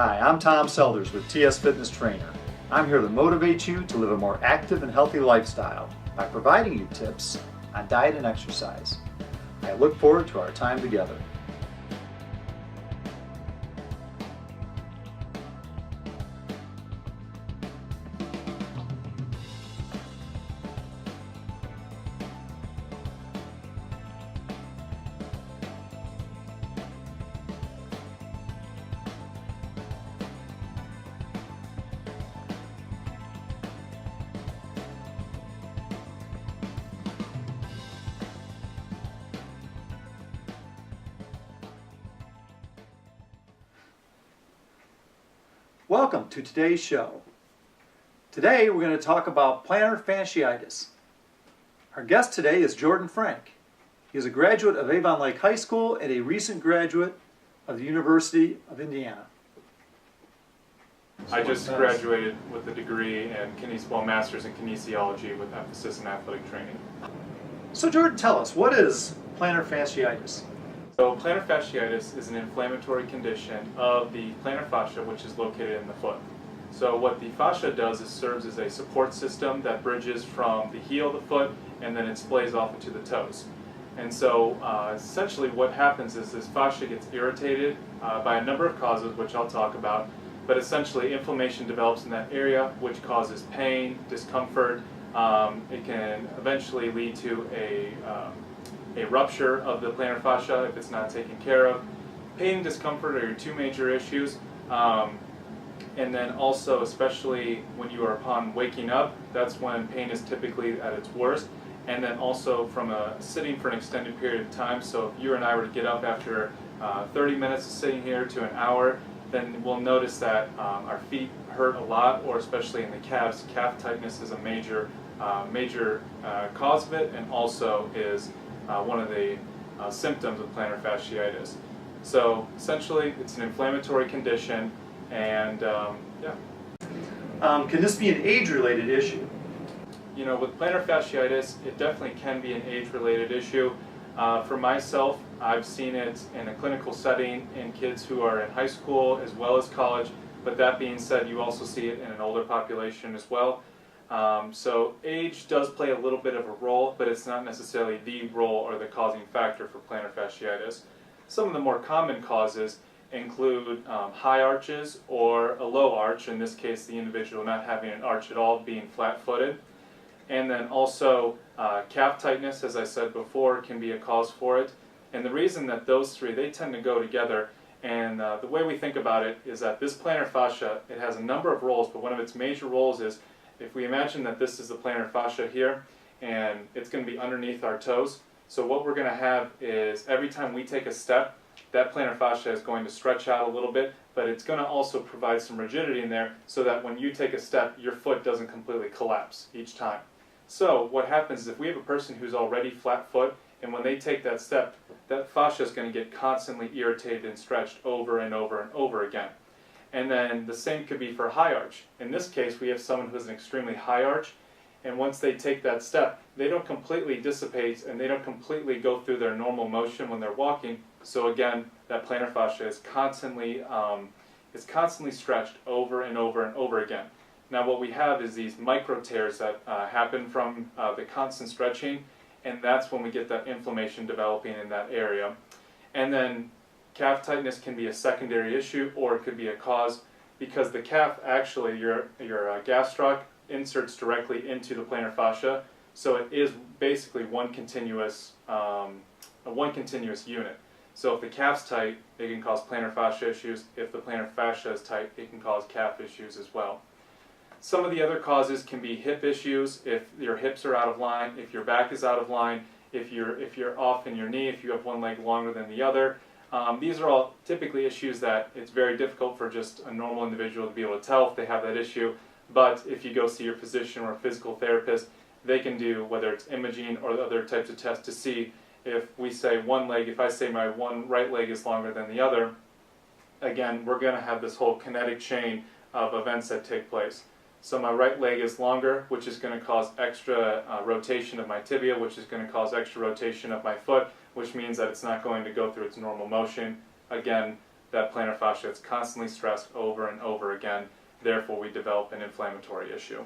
Hi, I'm Tom Selders with TS Fitness Trainer. I'm here to motivate you to live a more active and healthy lifestyle by providing you tips on diet and exercise. I look forward to our time together. Welcome to today's show. Today we're going to talk about plantar fasciitis. Our guest today is Jordan Frank. He is a graduate of Avon Lake High School and a recent graduate of the University of Indiana. I just graduated with a degree in master's in kinesiology with emphasis in athletic training. So Jordan, tell us, what is plantar fasciitis? So plantar fasciitis is an inflammatory condition of the plantar fascia, which is located in the foot. So what the fascia does is serves as a support system that bridges from the heel of the foot and then it splays off into the toes. And so essentially what happens is this fascia gets irritated by a number of causes, which I'll talk about, but essentially inflammation develops in that area, which causes pain, discomfort. It can eventually lead to a rupture of the plantar fascia if it's not taken care of. Pain and discomfort are your two major issues. And then also, especially when you are upon waking up, that's when pain is typically at its worst. And then also from sitting for an extended period of time. So if you and I were to get up after 30 minutes of sitting here to an hour, then we'll notice that our feet hurt a lot, or especially in the calves. Calf tightness is a major cause of it, and also is one of the symptoms of plantar fasciitis. So essentially, it's an inflammatory condition, and Can this be an age-related issue? You know, with plantar fasciitis, it definitely can be an age-related issue. For myself, I've seen it in a clinical setting in kids who are in high school as well as college, but that being said, you also see it in an older population as well. So age does play a little bit of a role, but it's not necessarily the role or the causing factor for plantar fasciitis. Some of the more common causes include high arches or a low arch, in this case the individual not having an arch at all, being flat-footed. And then also calf tightness, as I said before, can be a cause for it. And the reason that those three, they tend to go together, and the way we think about it is that this plantar fascia, it has a number of roles, but one of its major roles is, if we imagine that this is the plantar fascia here, and it's going to be underneath our toes, so what we're going to have is every time we take a step, that plantar fascia is going to stretch out a little bit, but it's going to also provide some rigidity in there so that when you take a step, your foot doesn't completely collapse each time. So what happens is if we have a person who's already flat foot, and when they take that step, that fascia is going to get constantly irritated and stretched over and over and over again. And then the same could be for high arch. In this case, we have someone who has an extremely high arch, and once they take that step, they don't completely dissipate and they don't completely go through their normal motion when they're walking. So again, that plantar fascia is constantly stretched over and over and over again. Now what we have is these micro tears that happen from the constant stretching, and that's when we get that inflammation developing in that area. And then calf tightness can be a secondary issue, or it could be a cause, because the calf actually, your gastroc inserts directly into the plantar fascia, so it is basically one continuous unit. So if the calf's tight, it can cause plantar fascia issues. If the plantar fascia is tight, it can cause calf issues as well. Some of the other causes can be hip issues, if your hips are out of line, if your back is out of line, if you're off in your knee, if you have one leg longer than the other. These are all typically issues that it's very difficult for just a normal individual to be able to tell if they have that issue. But if you go see your physician or a physical therapist, they can do, whether it's imaging or other types of tests, to see if we say one leg, if I say my one right leg is longer than the other, again, we're going to have this whole kinetic chain of events that take place. So my right leg is longer, which is going to cause extra rotation of my tibia, which is going to cause extra rotation of my foot, which means that it's not going to go through its normal motion. Again, that plantar fascia that's constantly stressed over and over again. Therefore, we develop an inflammatory issue.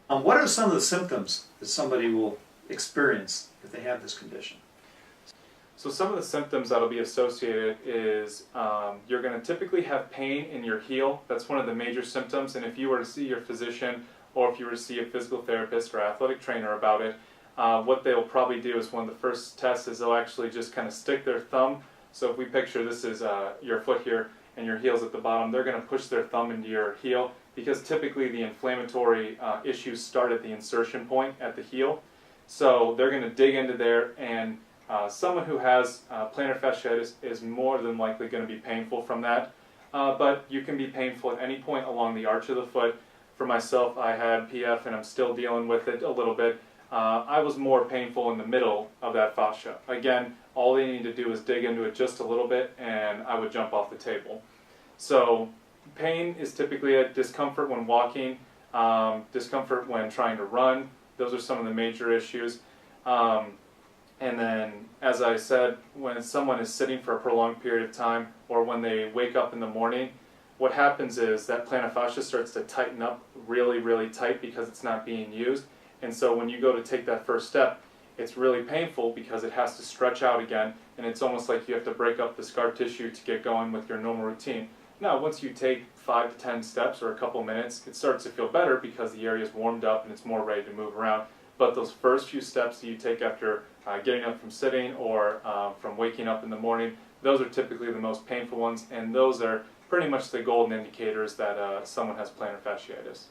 What are some of the symptoms that somebody will experience if they have this condition? So some of the symptoms that'll be associated is you're going to typically have pain in your heel. That's one of the major symptoms, and if you were to see your physician or if you were to see a physical therapist or athletic trainer about it, what they'll probably do is one of the first tests is they'll actually just kind of stick their thumb. So if we picture this is your foot here and your heel's at the bottom, they're going to push their thumb into your heel because typically the inflammatory issues start at the insertion point at the heel. So they're going to dig into there, and someone who has plantar fasciitis is more than likely going to be painful from that. But you can be painful at any point along the arch of the foot. For myself, I had PF and I'm still dealing with it a little bit. I was more painful in the middle of that fascia. Again, all they need to do is dig into it just a little bit and I would jump off the table. So pain is typically a discomfort when walking, discomfort when trying to run. Those are some of the major issues. And then, as I said, when someone is sitting for a prolonged period of time or when they wake up in the morning, what happens is that plantar fascia starts to tighten up really, really tight because it's not being used. And so when you go to take that first step, it's really painful because it has to stretch out again, and it's almost like you have to break up the scar tissue to get going with your normal routine. Now, once you take 5 to 10 steps or a couple minutes, it starts to feel better because the area is warmed up and it's more ready to move around. But those first few steps that you take after getting up from sitting or from waking up in the morning, those are typically the most painful ones, and those are pretty much the golden indicators that someone has plantar fasciitis.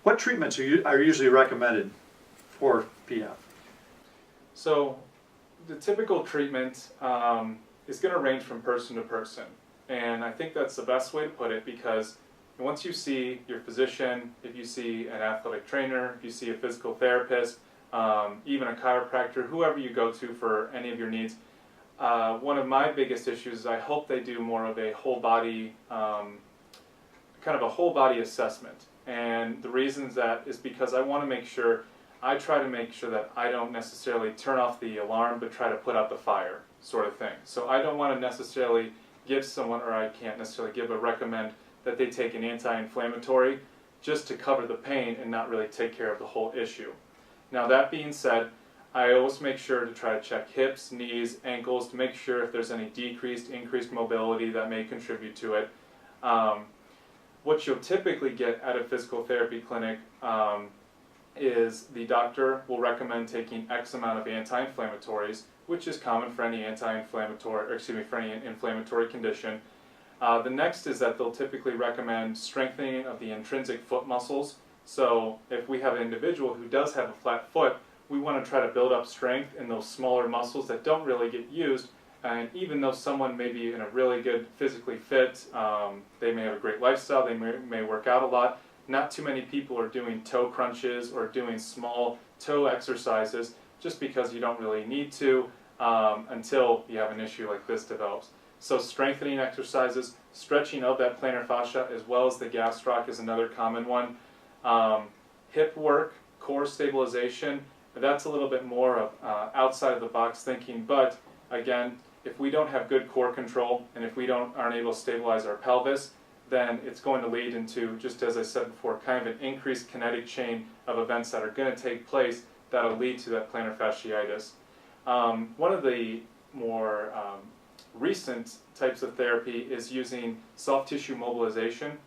What treatments are usually recommended for PF? So the typical treatment is going to range from person to person, and I think that's the best way to put it because once you see your physician, if you see an athletic trainer, if you see a physical therapist, even a chiropractor, whoever you go to for any of your needs, one of my biggest issues is I hope they do more of a whole body, kind of a whole body assessment. And the reasons that is because I try to make sure that I don't necessarily turn off the alarm, but try to put out the fire sort of thing. So I don't want to necessarily give someone, or I can't necessarily recommend that they take an anti-inflammatory just to cover the pain and not really take care of the whole issue. Now that being said, I always make sure to try to check hips, knees, ankles to make sure if there's any increased mobility that may contribute to it. What you'll typically get at a physical therapy clinic is the doctor will recommend taking X amount of anti-inflammatories, which is common for any inflammatory condition. The next is that they'll typically recommend strengthening of the intrinsic foot muscles. So if we have an individual who does have a flat foot, we want to try to build up strength in those smaller muscles that don't really get used. And even though someone may be in a really good physically fit, they may have a great lifestyle, they may work out a lot, not too many people are doing toe crunches or doing small toe exercises just because you don't really need to until you have an issue like this develops. So strengthening exercises, stretching of that plantar fascia as well as the gastroc is another common one. Hip work, core stabilization, that's a little bit more of outside of the box thinking, but again, if we don't have good core control and if we aren't able to stabilize our pelvis, then it's going to lead into, just as I said before, kind of an increased kinetic chain of events that are going to take place that will lead to that plantar fasciitis. One of the more recent types of therapy is using soft tissue mobilization.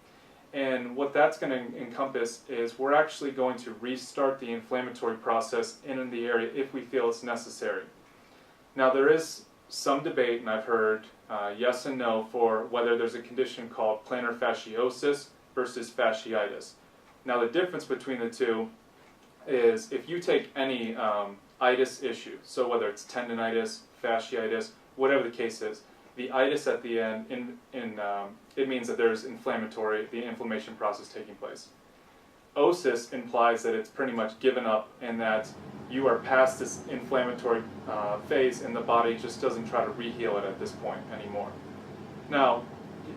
And what that's going to encompass is we're actually going to restart the inflammatory process in the area if we feel it's necessary. Now there is some debate, and I've heard yes and no, for whether there's a condition called plantar fasciosis versus fasciitis. Now the difference between the two is if you take any itis issue, so whether it's tendinitis, fasciitis, whatever the case is, the itis at the end, it means that there's the inflammation process taking place. Osis implies that it's pretty much given up and that you are past this inflammatory phase and the body just doesn't try to re-heal it at this point anymore. Now,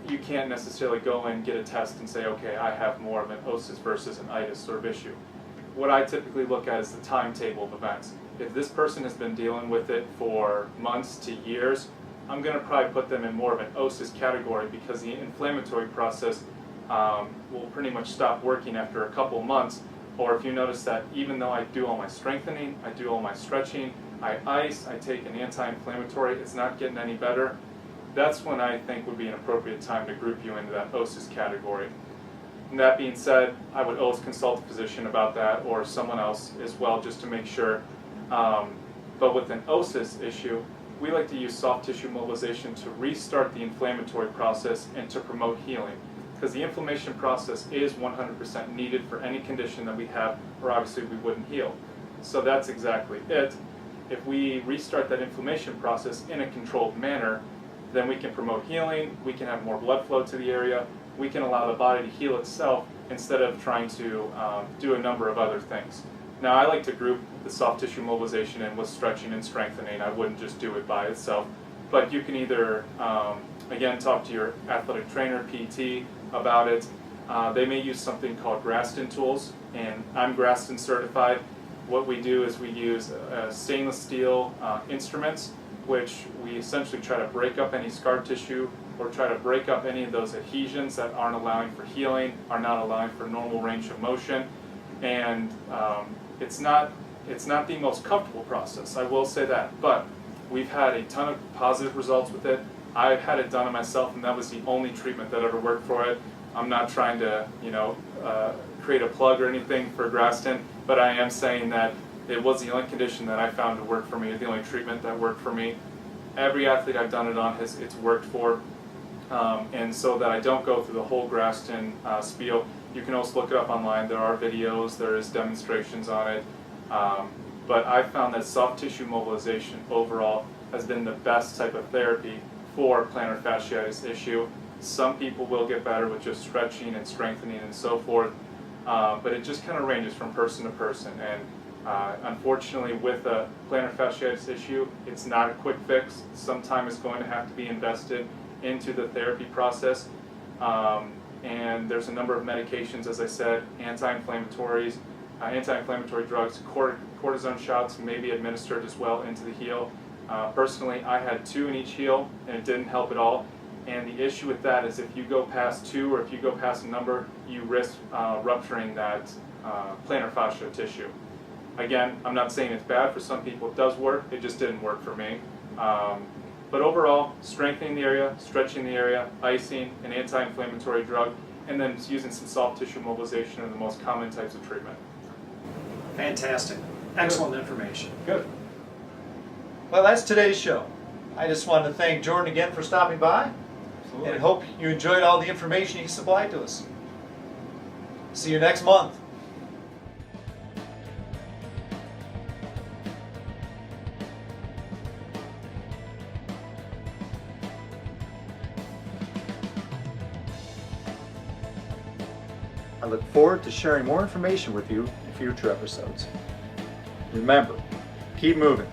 you can't necessarily go and get a test and say, okay, I have more of an osis versus an itis sort of issue. What I typically look at is the timetable of events. If this person has been dealing with it for months to years, I'm going to probably put them in more of an OSIS category because the inflammatory process will pretty much stop working after a couple months. Or if you notice that even though I do all my strengthening, I do all my stretching, I ice, I take an anti-inflammatory, it's not getting any better, that's when I think would be an appropriate time to group you into that OSIS category. And that being said, I would always consult a physician about that or someone else as well just to make sure. But with an OSIS issue, we like to use soft tissue mobilization to restart the inflammatory process and to promote healing. Because the inflammation process is 100% needed for any condition that we have, or obviously we wouldn't heal. So that's exactly it. If we restart that inflammation process in a controlled manner, then we can promote healing, we can have more blood flow to the area, we can allow the body to heal itself instead of trying to do a number of other things. Now I like to group the soft tissue mobilization in with stretching and strengthening. I wouldn't just do it by itself. But you can either, again, talk to your athletic trainer, PT, about it. They may use something called Graston tools, and I'm Graston certified. What we do is we use stainless steel instruments, which we essentially try to break up any scar tissue or try to break up any of those adhesions that aren't allowing for healing, are not allowing for normal range of motion. And it's not the most comfortable process, I will say that, but we've had a ton of positive results with it. I've had it done on myself, and that was the only treatment that ever worked for it. I'm not trying to, create a plug or anything for Graston, but I am saying that it was the only condition that I found to work for me, the only treatment that worked for me. Every athlete I've done it on it's worked for, and so that I don't go through the whole Graston spiel. You can also look it up online. There are videos, there is demonstrations on it, but I found that soft tissue mobilization overall has been the best type of therapy for plantar fasciitis issue. Some people will get better with just stretching and strengthening and so forth, but it just kind of ranges from person to person. And unfortunately, with a plantar fasciitis issue, it's not a quick fix. Some time is going to have to be invested into the therapy process. And there's a number of medications, as I said, anti-inflammatories, anti-inflammatory drugs, cortisone shots may be administered as well into the heel. Personally, I had 2 in each heel, and it didn't help at all. And the issue with that is if you go past 2 or if you go past a number, you risk rupturing that plantar fascia tissue. Again, I'm not saying it's bad for some people. It does work. It just didn't work for me. But overall, strengthening the area, stretching the area, icing, an anti-inflammatory drug, and then using some soft tissue mobilization are the most common types of treatment. Fantastic. Excellent information. Good. Well, that's today's show. I just wanted to thank Jordan again for stopping by, Absolutely. and hope you enjoyed all the information he supplied to us. See you next month. I look forward to sharing more information with you in future episodes. Remember, keep moving.